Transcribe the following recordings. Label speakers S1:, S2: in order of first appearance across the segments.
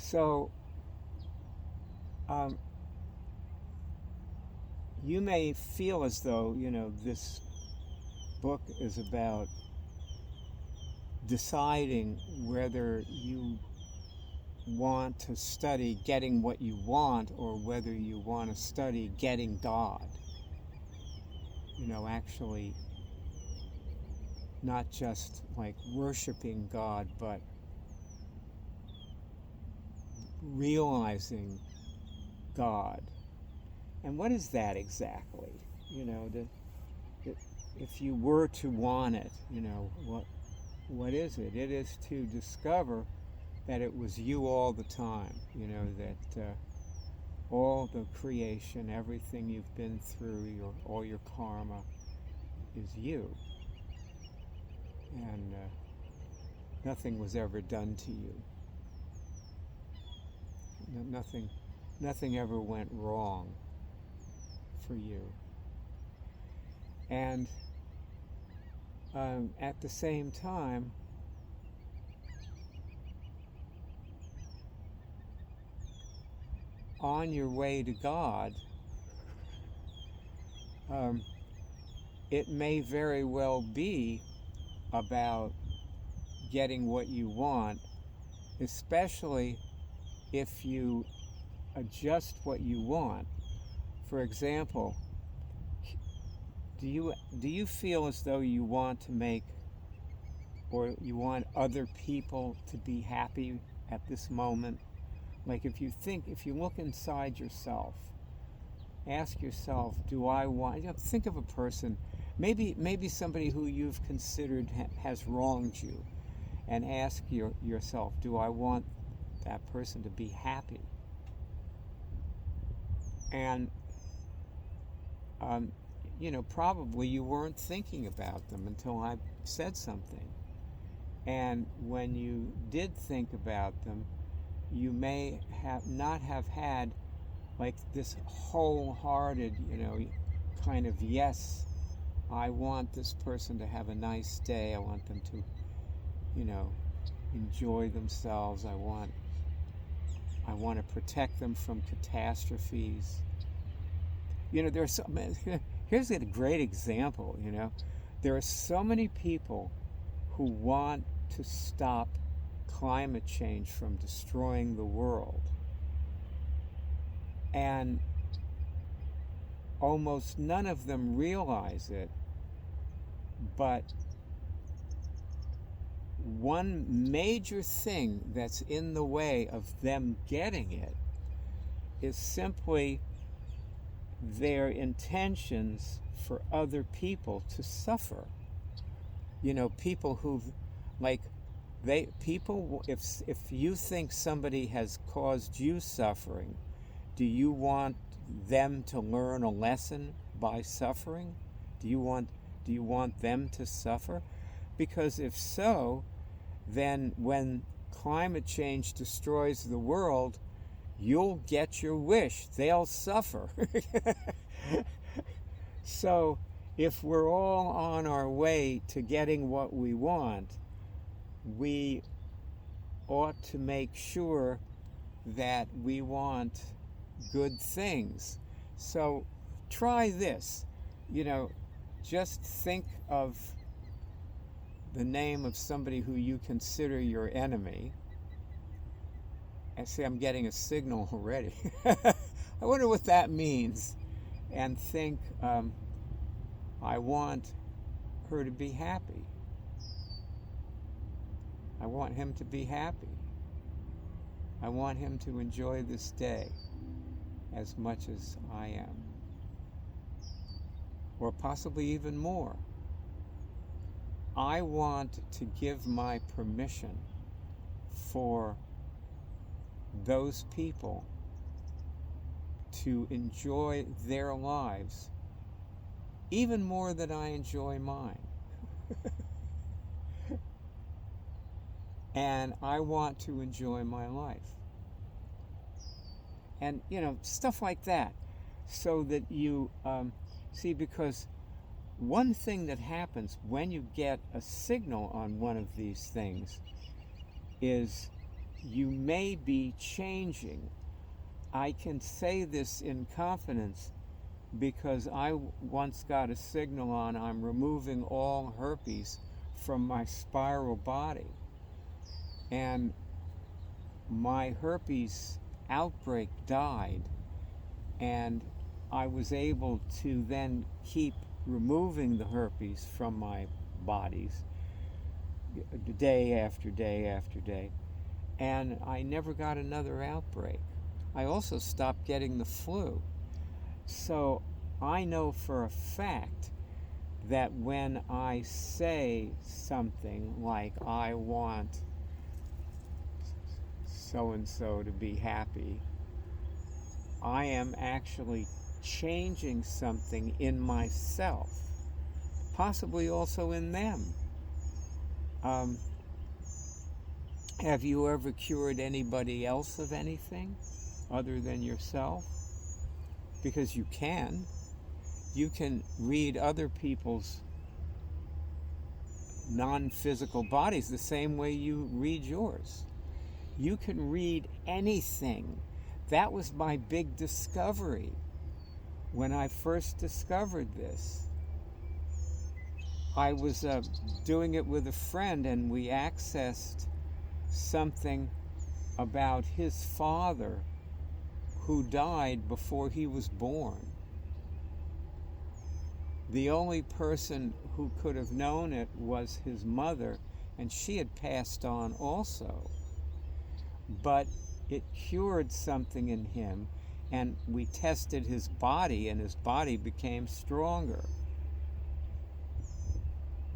S1: So, um, you may feel as though, this book is about deciding whether you want to study getting what you want or whether you want to study getting God. Actually, not just like worshiping God, but realizing God. And what is that exactly? You know, the, the, if you were to want it, what is it? It is to discover that it was you all the time. That all the creation, everything you've been through, all your karma, is you, and nothing was ever done to you. Nothing, nothing ever went wrong for you. And at the same time, on your way to God, um, it may very well be about getting what you want, especially if you adjust what you want. For example, do you feel as though you want to make or you want other people to be happy at this moment? Like if you look inside yourself, ask yourself, do I want, think of a person, maybe somebody who you've considered has wronged you, and ask yourself, do I want that person to be happy? And um, probably you weren't thinking about them until I said something. And when you did think about them, you may have not have had like this wholehearted, kind of, yes, I want this person to have a nice day. I want them to, you know, enjoy themselves. I want to protect them from catastrophes. There's so many, here's a great example. There are so many people who want to stop climate change from destroying the world. And almost none of them realize it, but one major thing that's in the way of them getting it is simply their intentions for other people to suffer. People who've, like, if you think somebody has caused you suffering, do you want them to learn a lesson by suffering? Do you want them to suffer? Because if so, then when climate change destroys the world, you'll get your wish. They'll suffer. So if we're all on our way to getting what we want, we ought to make sure that we want good things. So try this. Just think of the name of somebody who you consider your enemy. And see, I'm getting a signal already. I wonder what that means. And think, I want her to be happy. I want him to be happy. I want him to enjoy this day as much as I am. Or possibly even more. I want to give my permission for those people to enjoy their lives even more than I enjoy mine. And I want to enjoy my life. And, stuff like that. So that you see, because one thing that happens when you get a signal on one of these things is you may be changing. I can say this in confidence because I once got a signal on I'm removing all herpes from my spiral body. And my herpes outbreak died, and I was able to then keep removing the herpes from my bodies day after day after day, and I never got another outbreak. I also stopped getting the flu. So I know for a fact that when I say something like, I want so-and-so to be happy, I am actually changing something in myself, possibly also in them. Have you ever cured anybody else of anything other than yourself? Because you can. You can read other people's non-physical bodies the same way you read yours. You can read anything. That was my big discovery when I first discovered this. I was doing it with a friend, and we accessed something about his father who died before he was born. The only person who could have known it was his mother, and she had passed on also. But it cured something in him, and we tested his body, and his body became stronger.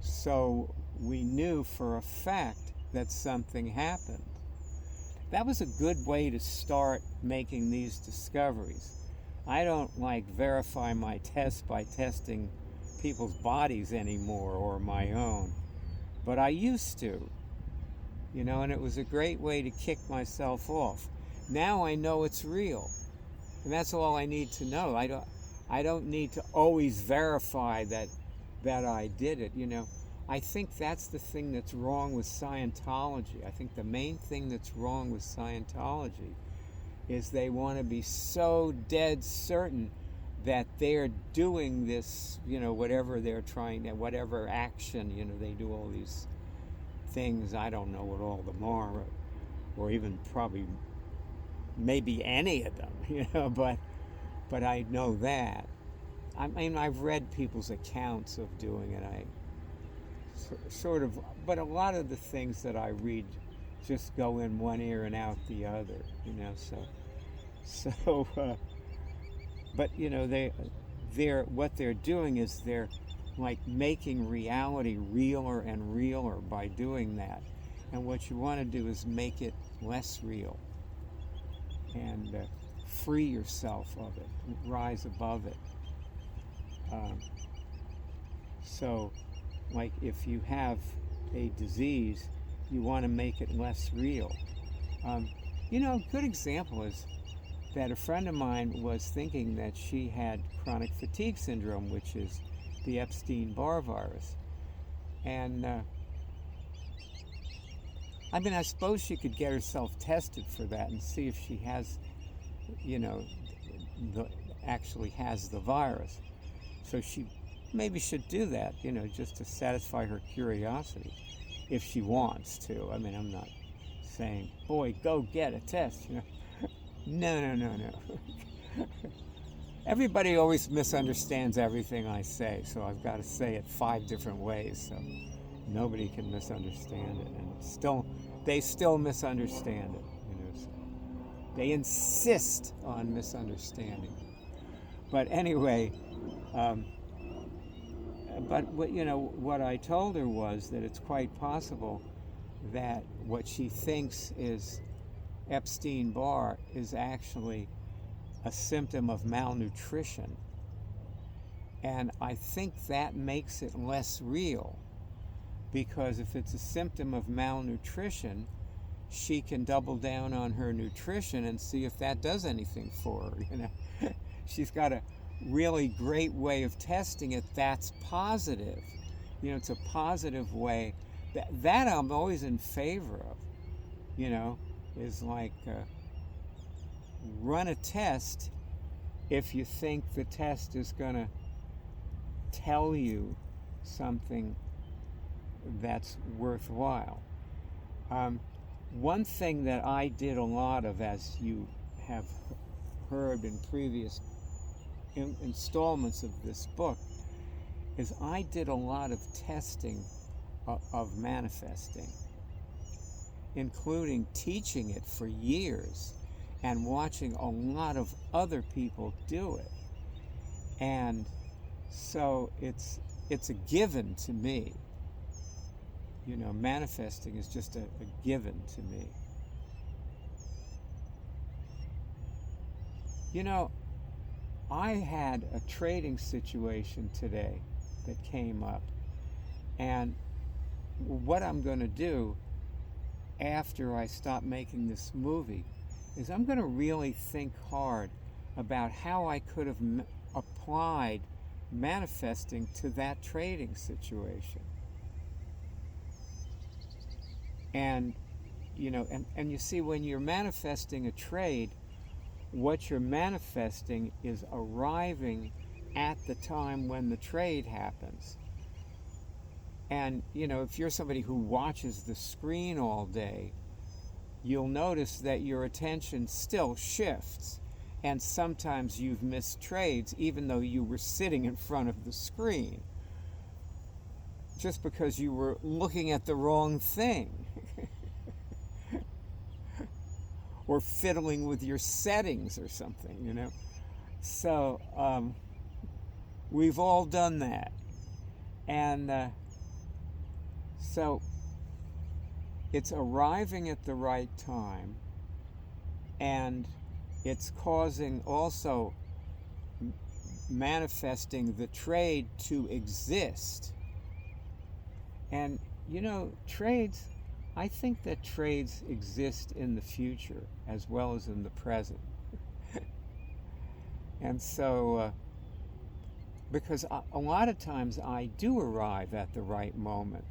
S1: So we knew for a fact that something happened. That was a good way to start making these discoveries. I don't verify my tests by testing people's bodies anymore, or my own, but I used to, and it was a great way to kick myself off. Now I know it's real, and that's all I need to know. I don't need to always verify that I did it. I think that's the thing that's wrong with Scientology. I think the main thing that's wrong with Scientology is they want to be so dead certain that they're doing this, whatever they're trying to, whatever action, they do all these things. I don't know what all of them are, or even probably maybe any of them, but I know that. I mean, I've read people's accounts of doing it. Sort of, but a lot of the things that I read just go in one ear and out the other, but they're what they're doing is they're making reality realer and realer by doing that, and what you want to do is make it less real and free yourself of it, rise above it. So if you have a disease, you want to make it less real. A good example is that a friend of mine was thinking that she had chronic fatigue syndrome, which is the Epstein-Barr virus. And I suppose she could get herself tested for that and see if she has, actually has the virus. So she maybe should do that, just to satisfy her curiosity, if she wants to. I'm not saying, boy, go get a test, No. Everybody always misunderstands everything I say, so I've got to say it 5 different ways so nobody can misunderstand it, and they still misunderstand it, so they insist on misunderstanding it. But anyway, but what I told her was that it's quite possible that what she thinks is Epstein-Barr is actually a symptom of malnutrition. And I think that makes it less real, because if it's a symptom of malnutrition, she can double down on her nutrition and see if that does anything for her. She's got a really great way of testing it that's positive. It's a positive way. That I'm always in favor of. is like run a test if you think the test is going to tell you something that's worthwhile. One thing that I did a lot of, as you have heard in previous installments of this book, is I did a lot of testing of manifesting, including teaching it for years and watching a lot of other people do it. And so it's a given to me. You know, manifesting is just a given to me. You know, I had a trading situation today that came up, and what I'm going to do after I stop making this movie is I'm going to really think hard about how I could have applied manifesting to that trading situation. And you know, and you see, when you're manifesting a trade, what you're manifesting is arriving at the time when the trade happens. And you know, if you're somebody who watches the screen all day, you'll notice that your attention still shifts, and sometimes you've missed trades even though you were sitting in front of the screen, just because you were looking at the wrong thing or fiddling with your settings or something, you know. So we've all done that. And so it's arriving at the right time, and it's causing also manifesting the trade to exist. And you know, trades, I think that trades exist in the future as well as in the present. And so because a lot of times I do arrive at the right moment,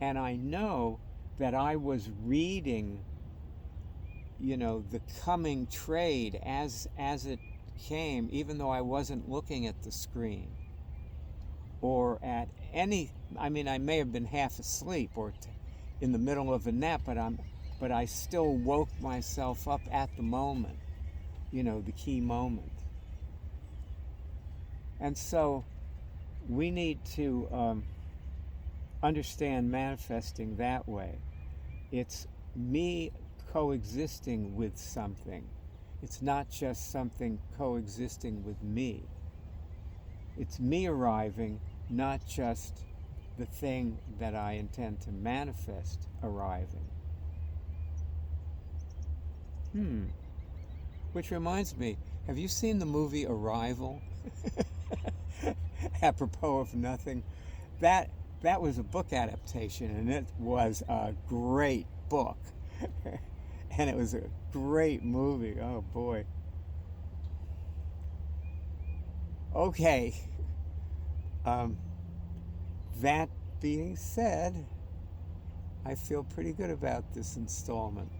S1: and I know that I was reading, you know, the coming trade as it came, even though I wasn't looking at the screen or at any. I mean, I may have been half asleep or in the middle of a nap, but I still woke myself up at the moment, you know, the key moment. And so we need to understand manifesting that way. It's me coexisting with something. It's not just something coexisting with me. It's me arriving, not just the thing that I intend to manifest arriving. Which reminds me, have you seen the movie Arrival? Apropos of nothing. That was a book adaptation, and it was a great book. And it was a great movie. Oh boy. Okay. That being said, I feel pretty good about this installment.